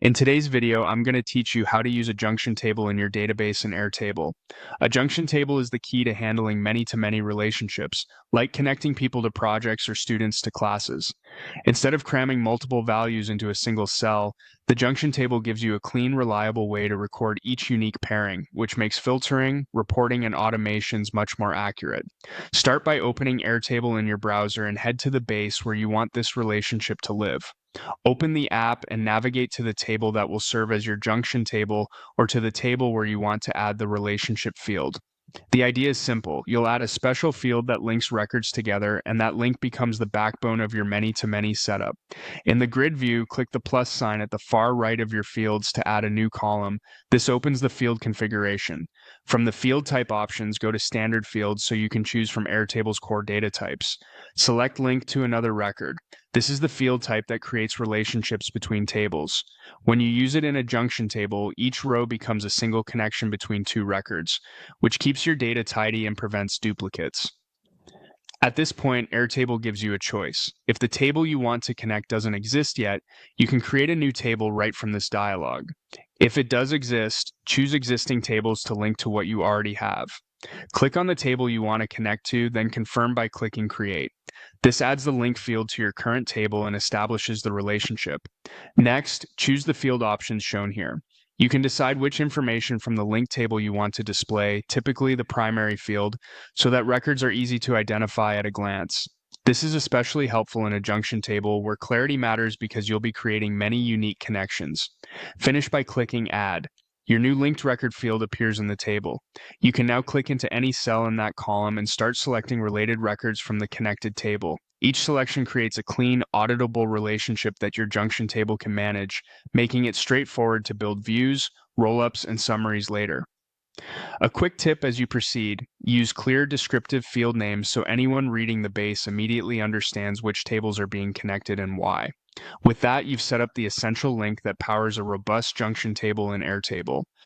In today's video, I'm going to teach you how to use a junction table in your database in Airtable. A junction table is the key to handling many-to-many relationships, like connecting people to projects or students to classes. Instead of cramming multiple values into a single cell, the junction table gives you a clean, reliable way to record each unique pairing, which makes filtering, reporting, and automations much more accurate. Start by opening Airtable in your browser and head to the base where you want this relationship to live. Open the app and navigate to the table that will serve as your junction table or to the table where you want to add the relationship field. The idea is simple. You'll add a special field that links records together, and that link becomes the backbone of your many-to-many setup. In the grid view, click the plus sign at the far right of your fields to add a new column. This opens the field configuration. From the field type options, go to standard fields so you can choose from Airtable's core data types. Select link to another record. This is the field type that creates relationships between tables. When you use it in a junction table, each row becomes a single connection between two records, which keeps your data tidy and prevents duplicates. At this point, Airtable gives you a choice. If the table you want to connect doesn't exist yet, you can create a new table right from this dialog. If it does exist, choose existing tables to link to what you already have. Click on the table you want to connect to, then confirm by clicking Create. This adds the link field to your current table and establishes the relationship. Next, choose the field options shown here. You can decide which information from the link table you want to display, typically the primary field, so that records are easy to identify at a glance. This is especially helpful in a junction table where clarity matters because you'll be creating many unique connections. Finish by clicking Add. Your new linked record field appears in the table. You can now click into any cell in that column and start selecting related records from the connected table. Each selection creates a clean, auditable relationship that your junction table can manage, making it straightforward to build views, rollups, and summaries later. A quick tip as you proceed, use clear descriptive field names so anyone reading the base immediately understands which tables are being connected and why. With that, you've set up the essential link that powers a robust junction table in Airtable.